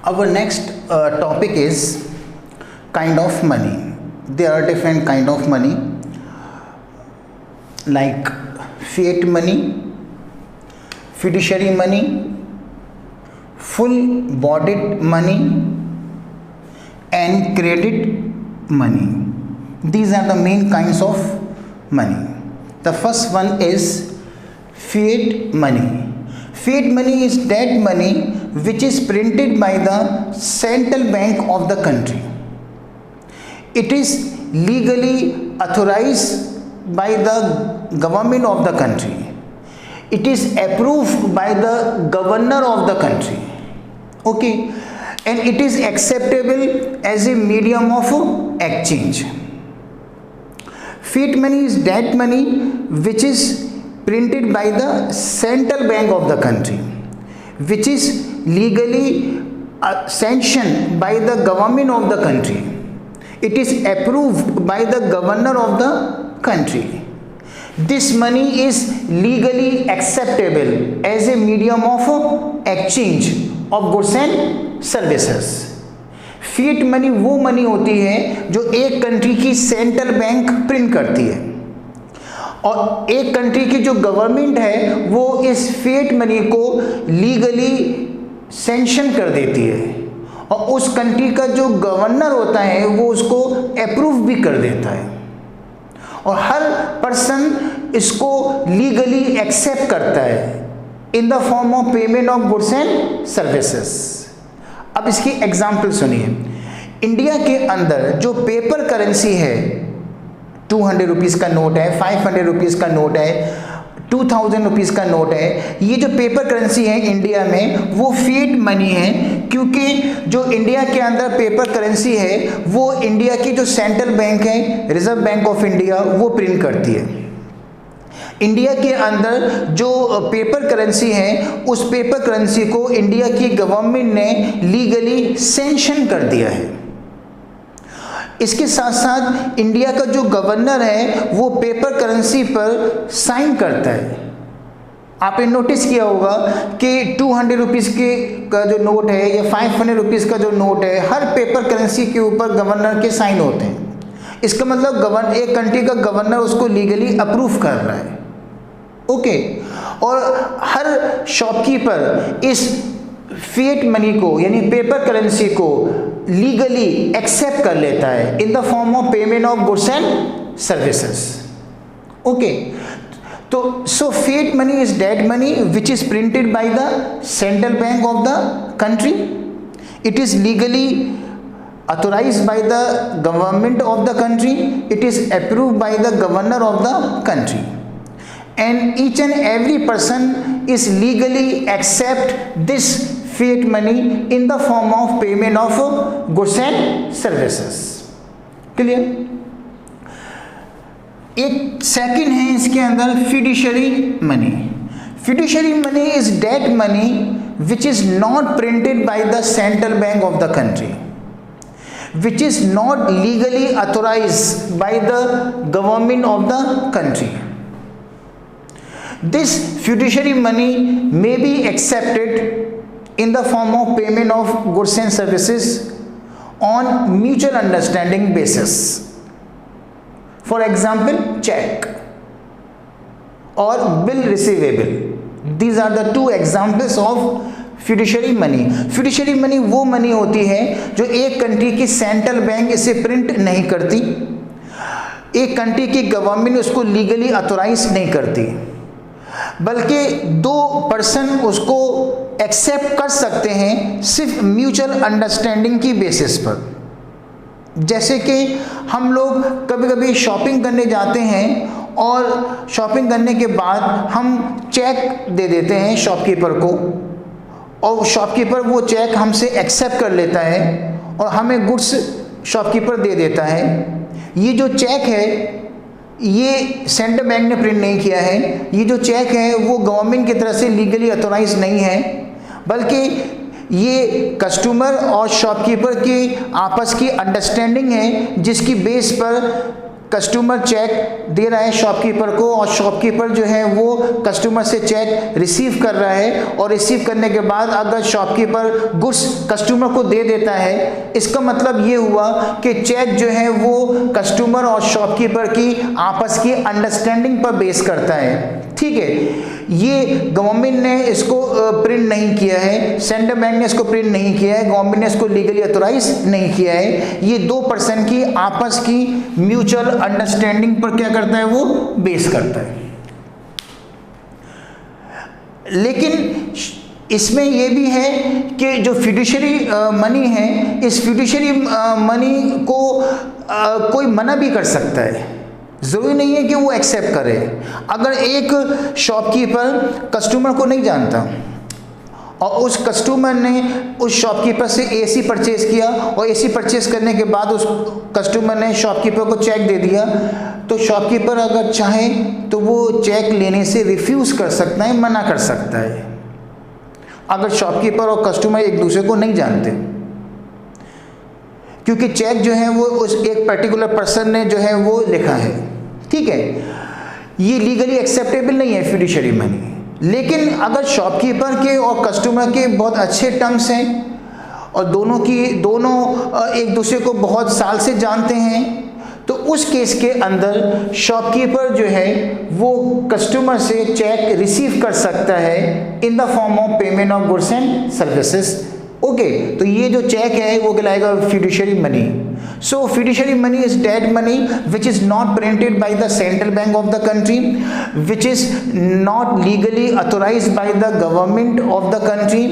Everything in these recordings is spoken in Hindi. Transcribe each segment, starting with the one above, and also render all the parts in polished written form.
Our next topic is kind of money. There are different kind of money like fiat money, fiduciary money, full bodied money and credit money. These are the main kinds of money. The first one is fiat money. Fiat money is that money which is printed by the central bank of the country. It is legally authorized by the government of the country. It is approved by the governor of the country. Okay, and it is acceptable as a medium of exchange. Fiat money is that money which is printed by the central bank of the country, which is legally sanctioned by the government of the country. It is approved by the governor of the country. This money is legally acceptable as a medium of exchange of goods and services. Fiat money वो मनी होती है जो एक कंट्री की सेंट्रल बैंक प्रिंट करती है और एक कंट्री की जो गवर्नमेंट है वो इस फिएट मनी को लीगली सैंक्शन कर देती है और उस कंट्री का जो गवर्नर होता है वो उसको अप्रूव भी कर देता है और हर पर्सन इसको लीगली एक्सेप्ट करता है in the form of payment of goods and services. अब इसकी एग्जाम्पल सुनिए। इंडिया के अंदर जो पेपर करेंसी है 200 रुपीज़ का नोट है, 500 रुपीज़ का नोट है, 2000 रुपीज़ का नोट है, ये जो पेपर करेंसी है इंडिया में वो फिएट मनी है क्योंकि जो इंडिया के अंदर पेपर करेंसी है वो इंडिया की जो सेंट्रल बैंक है रिजर्व बैंक ऑफ इंडिया वो प्रिंट करती है। इंडिया के अंदर जो पेपर करेंसी है उस पेपर करेंसी को इंडिया की गवर्नमेंट ने लीगली सैंक्शन कर दिया है। इसके साथ साथ इंडिया का जो गवर्नर है वो पेपर करेंसी पर साइन करता है। आपने नोटिस किया होगा कि 200 रुपीज़ के का जो नोट है या 500 रुपीज़ का जो नोट है हर पेपर करेंसी के ऊपर गवर्नर के साइन होते हैं। इसका मतलब एक कंट्री का गवर्नर उसको लीगली अप्रूव कर रहा है। ओके, और हर शॉपकीपर इस फिएट मनी को यानी पेपर करेंसी को लीगली एक्सेप्ट कर लेता है in the form of payment of goods and services. Okay, तो so fiat money is that money which is printed by the central bank of the country. It is legally authorized by the government of the country. It is approved by the governor of the country, and each and every person is legally accept this fiat money in the form of payment of goods and services. Clear? एक सेकंड है इसके अंदर fiduciary money. Fiduciary money is that money which is not printed by the central bank of the country, which is not legally authorized by the government of the country. This fiduciary money may be accepted in the form of payment of goods and services on mutual understanding basis. For example, check or bill receivable. These are the two examples of fiduciary money. Fiduciary money वो मनी होती है जो एक कंट्री की सेंट्रल बैंक इसे प्रिंट नहीं करती, एक कंट्री की गवर्नमेंट उसको लीगली ऑथोराइज नहीं करती, बल्कि दो पर्सन उसको एक्सेप्ट कर सकते हैं सिर्फ म्यूचुअल अंडरस्टैंडिंग की बेसिस पर। जैसे कि हम लोग कभी कभी शॉपिंग करने जाते हैं और शॉपिंग करने के बाद हम चेक दे देते हैं शॉपकीपर को और शॉपकीपर वो चेक हमसे एक्सेप्ट कर लेता है और हमें गुड्स शॉपकीपर दे देता है। ये जो चेक है ये सेंट्रल बैंक ने प्रिंट नहीं किया है, ये जो चेक है वो गवर्नमेंट की तरफ से लीगली ऑथोराइज नहीं है, बल्कि ये कस्टमर और शॉपकीपर की आपस की अंडरस्टैंडिंग है जिसकी बेस पर कस्टमर चेक दे रहा है शॉपकीपर को, और शॉपकीपर जो है वो कस्टमर से चेक रिसीव कर रहा है, और रिसीव करने के बाद अगर शॉपकीपर गुड्स कस्टमर को दे देता है, इसका मतलब ये हुआ कि चेक जो है वो कस्टमर और शॉपकीपर की आपस की अंडरस्टैंडिंग पर बेस करता है। ठीक है, ये गवर्नमेंट ने इसको प्रिंट नहीं किया है, सेंट्रल बैंक ने इसको प्रिंट नहीं किया है, गवर्नमेंट ने इसको लीगली ऑथोराइज नहीं किया है। ये दो पर्सन की आपस की म्यूचुअल अंडरस्टैंडिंग पर क्या करता है, वो बेस करता है। लेकिन इसमें यह भी है कि जो फिड्यूशियरी मनी है, इस फिड्यूशियरी मनी को कोई मना भी कर सकता है, ज़रूरी नहीं है कि वो एक्सेप्ट करे। अगर एक शॉपकीपर कस्टमर को नहीं जानता और उस कस्टमर ने उस शॉपकीपर से एसी परचेज़ किया, और एसी परचेज़ करने के बाद उस कस्टमर ने शॉपकीपर को चेक दे दिया, तो शॉपकीपर अगर चाहे तो वो चेक लेने से रिफ्यूज़ कर सकता है, मना कर सकता है, अगर शॉपकीपर और कस्टमर एक दूसरे को नहीं जानते, क्योंकि चेक जो है वो उस एक पर्टिकुलर पर्सन ने जो है वो लिखा है। ठीक है, ये लीगली एक्सेप्टेबल नहीं है फिड्यूशियरी मनी। लेकिन अगर शॉपकीपर के और कस्टमर के बहुत अच्छे टर्म्स हैं और दोनों एक दूसरे को बहुत साल से जानते हैं, तो उस केस के अंदर शॉपकीपर जो है वो कस्टमर से चेक रिसीव कर सकता है in the form of payment of goods and services. Okay, तो ये जो चेक है वो कहलाएगा fiduciary money. So fiduciary money is debt money which is not printed by the central bank of the country, which is not legally authorized by the government of the country.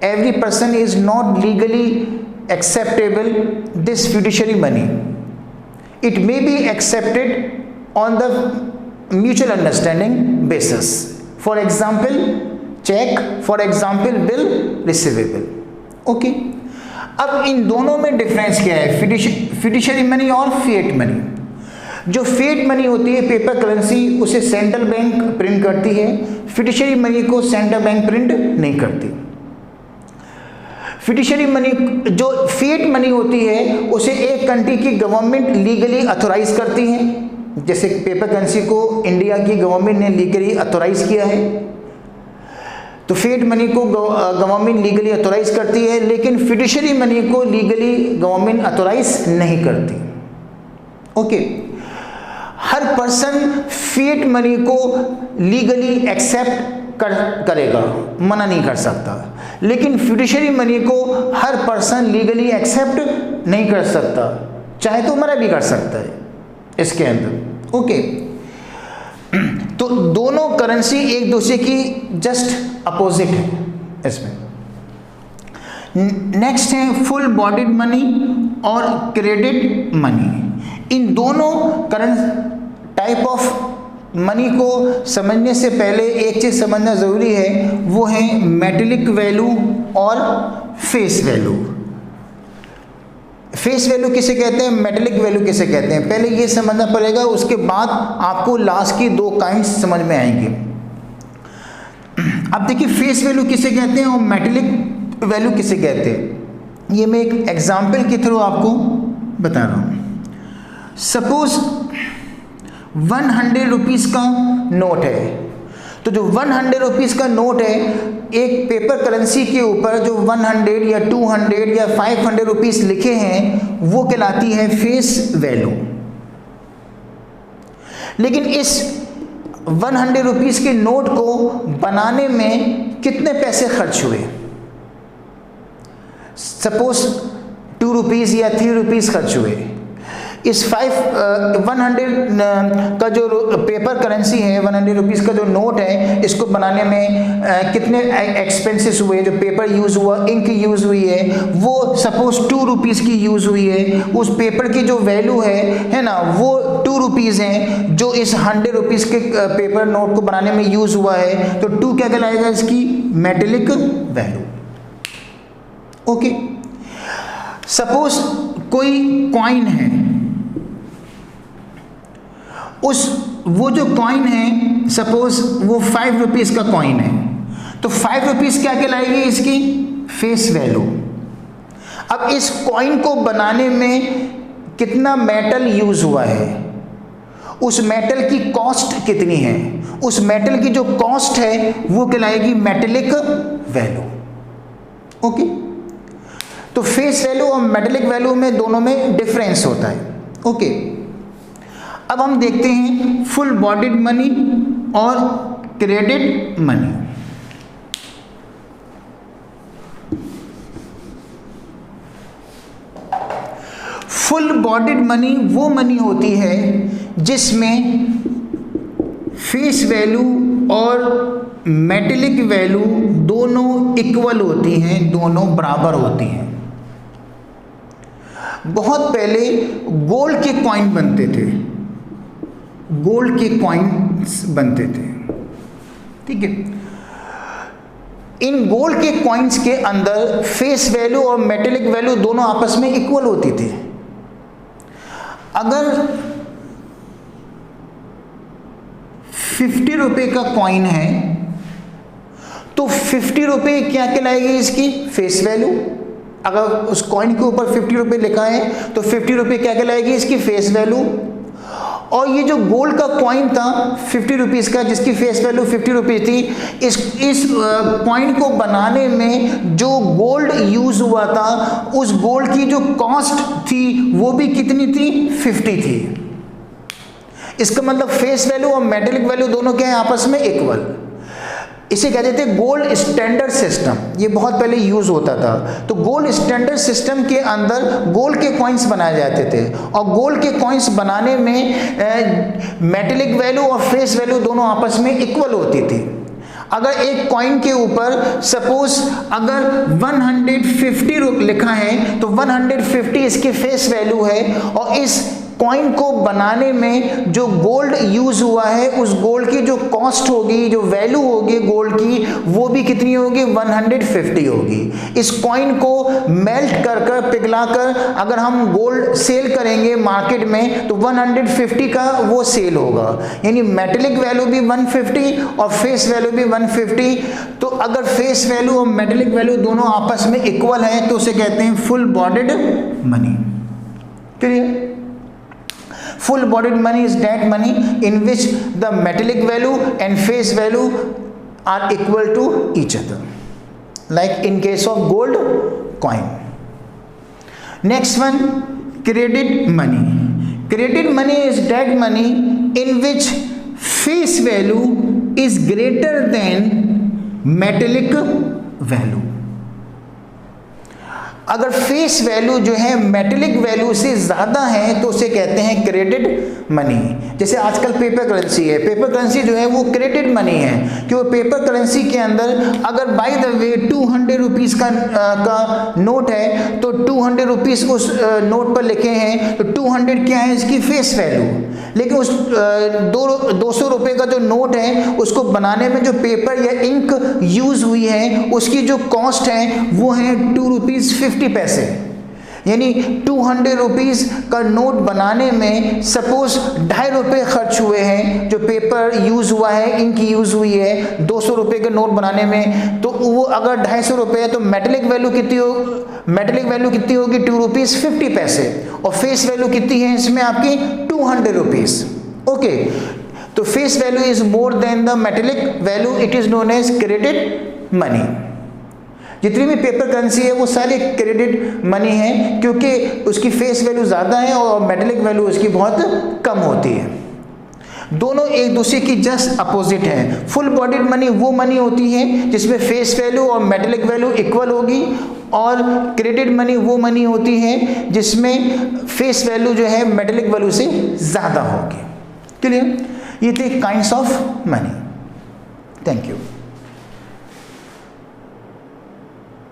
Every person is not legally acceptable this fiduciary money. It may be accepted on the mutual understanding basis. For example, check, for example, bill receivable. Okay. अब इन दोनों में डिफरेंस क्या है, फिड्यूशियरी मनी और फिएट मनी। जो फिएट मनी होती है पेपर करेंसी, उसे सेंट्रल बैंक प्रिंट करती है, फिड्यूशियरी मनी को सेंट्रल बैंक प्रिंट नहीं करती। फिड्यूशियरी मनी, जो फिएट मनी होती है, उसे एक कंट्री की गवर्नमेंट लीगली ऑथोराइज करती है, जैसे पेपर करेंसी को इंडिया की गवर्नमेंट ने लीगली ऑथोराइज किया है, तो फिएट मनी को गवर्नमेंट लीगली ऑथोराइज करती है, लेकिन फिड्यूशियरी मनी को लीगली गवर्नमेंट ऑथोराइज नहीं करती। ओके, हर पर्सन फिएट मनी को लीगली एक्सेप्ट करेगा, मना नहीं कर सकता, लेकिन फिड्यूशियरी मनी को हर पर्सन लीगली एक्सेप्ट नहीं कर सकता, चाहे तो मना भी कर सकता है इसके अंदर। ओके, तो दोनों करेंसी एक दूसरे की जस्ट अपोजिट है इसमें। नेक्स्ट है फुल बॉडीड मनी और क्रेडिट मनी। इन दोनों टाइप ऑफ मनी को समझने से पहले एक चीज़ समझना ज़रूरी है, वो है मेटेलिक वैल्यू और फेस वैल्यू। फेस वैल्यू किसे कहते हैं, मेटेलिक वैल्यू किसे कहते हैं, पहले ये समझना पड़ेगा, उसके बाद आपको लास्ट की दो काइंड्स समझ में आएंगे। अब देखिए फेस वैल्यू किसे कहते हैं और मेटेलिक वैल्यू किसे कहते हैं, ये मैं एक एग्जाम्पल के थ्रू आपको बता रहा हूँ। सपोज 100 रुपीज़ का नोट है, तो जो 100 रुपीज़ का नोट है, एक पेपर करेंसी के ऊपर जो 100 या 200 या 500 रुपीज़ लिखे हैं, वो कहलाती है फेस वैल्यू। लेकिन इस 100 रुपीज़ के नोट को बनाने में कितने पैसे खर्च हुए, सपोज 2 रुपीज़ या 3 रुपीज़ खर्च हुए। इस 100 का जो पेपर करेंसी है, 100 रुपीज़ का जो नोट है, इसको बनाने में कितने एक्सपेंसेस हुए, जो पेपर यूज़ हुआ, इंक यूज़ हुई है, वो सपोज 2 रुपीज़ की यूज़ हुई है। उस पेपर की जो वैल्यू है ना, वो 2 रुपीज़ हैं, जो इस 100 रुपीज़ के पेपर नोट को बनाने में यूज़ हुआ है, तो 2 क्या कहलाएगा, इसकी मेटेलिक वैल्यू। ओके, सपोज कोई कॉइन है, वो जो कॉइन है, सपोज वो 5 रुपीज़ का कॉइन है, तो 5 रुपीज़ क्या कहलाएगी, इसकी फेस वैल्यू। अब इस कॉइन को बनाने में कितना मेटल यूज हुआ है, उस मेटल की कॉस्ट कितनी है, उस मेटल की जो कॉस्ट है वो कहलाएगी मेटेलिक वैल्यू। ओके, तो फेस वैल्यू और मेटेलिक वैल्यू में दोनों में डिफरेंस होता है। ओके, अब हम देखते हैं फुल बॉडीड मनी और credit money. Full bodied money वो मनी होती है जिसमें फेस वैल्यू और मेटेलिक वैल्यू दोनों इक्वल होती हैं, दोनों बराबर होती हैं। बहुत पहले गोल्ड के कॉइन बनते थे, गोल्ड के कॉइन्स बनते थे, ठीक है। इन गोल्ड के कॉइन्स के अंदर फेस वैल्यू और मेटेलिक वैल्यू दोनों आपस में इक्वल होती थी। अगर 50 रुपए का कॉइन है तो 50 रुपए क्या कहलाएगी इसकी फेस वैल्यू। अगर उस कॉइन के ऊपर 50 रुपए लिखा है तो 50 रुपए क्या कहलाएगी इसकी फेस वैल्यू। और ये जो गोल्ड का कॉइन था 50 रुपीज़ का, जिसकी फेस वैल्यू 50 रुपीज़ थी, इस कॉइन को बनाने में जो गोल्ड यूज हुआ था, उस गोल्ड की जो कॉस्ट थी वो भी कितनी थी, 50 थी। इसका मतलब फेस वैल्यू और मेटेलिक वैल्यू दोनों क्या है आपस में इक्वल। इसे कहते थे गोल्ड स्टैंडर्ड सिस्टम, ये बहुत पहले यूज होता था। तो गोल्ड स्टैंडर्ड सिस्टम के अंदर गोल्ड के कॉइन्स बनाए जाते थे और गोल्ड के कॉइन्स बनाने में मेटेलिक वैल्यू और फेस वैल्यू दोनों आपस में इक्वल होती थी। अगर एक कॉइन के ऊपर सपोज अगर 150 लिखा है तो 150 इसकी फेस वैल्यू है और इस कॉइन को बनाने में जो गोल्ड यूज हुआ है उस गोल्ड की जो कॉस्ट होगी, जो वैल्यू होगी गोल्ड की, वो भी कितनी होगी, 150 होगी। इस कॉइन को मेल्ट कर पिघलाकर अगर हम गोल्ड सेल करेंगे मार्केट में तो 150 का वो सेल होगा, यानी मेटेलिक वैल्यू भी 150 और फेस वैल्यू भी 150। तो अगर फेस वैल्यू और मेटेलिक वैल्यू दोनों आपस में इक्वल है तो उसे कहते हैं full bodied money. Clear? Full bodied money is that money in which the metallic value and face value are equal to each other, like in case of gold coin. Next one, credit money. Credit money is that money in which face value is greater than metallic value. अगर फेस वैल्यू जो है मेटेलिक वैल्यू से ज़्यादा है तो उसे कहते हैं क्रेडिट मनी। जैसे आजकल पेपर करेंसी है, पेपर करेंसी जो है वो क्रेडिट मनी है कि वो पेपर करेंसी के अंदर अगर बाय द वे 200 रुपीज़ का नोट है तो 200 रुपीज़ उस नोट पर लिखे हैं तो 200 क्या है इसकी फेस वैल्यू। लेकिन उस 200 रुपये का जो नोट है उसको बनाने में जो पेपर या इंक यूज़ हुई है उसकी जो कॉस्ट है वो है 2 रुपीज़ 50 पैसे। यानी 200 रुपीज़ का नोट बनाने में सपोज 2.5 रुपये खर्च हुए हैं, जो पेपर यूज़ हुआ है, इंक यूज़ हुई है 200 रुपये के नोट बनाने में, तो वो अगर 250 रुपये है तो मेटेलिक वैल्यू कितनी होगी 2 रुपीज़ 50 पैसे और फेस वैल्यू कितनी है इसमें आपकी 200 रुपीज़। ओके, तो face value is more than the metallic value, it is known as credit money. जितनी भी पेपर करेंसी है वो सारी क्रेडिट मनी है क्योंकि उसकी फेस वैल्यू ज़्यादा है और मेटेलिक वैल्यू उसकी बहुत कम होती है। दोनों एक दूसरे की जस्ट अपोजिट है। फुल बॉडीड मनी वो मनी होती है जिसमें फेस वैल्यू और मेटेलिक वैल्यू इक्वल होगी और क्रेडिट मनी वो मनी होती है जिसमें फेस वैल्यू जो है मेटेलिक वैल्यू से ज़्यादा होगी। क्लियर? ये थे kinds of money. Thank you.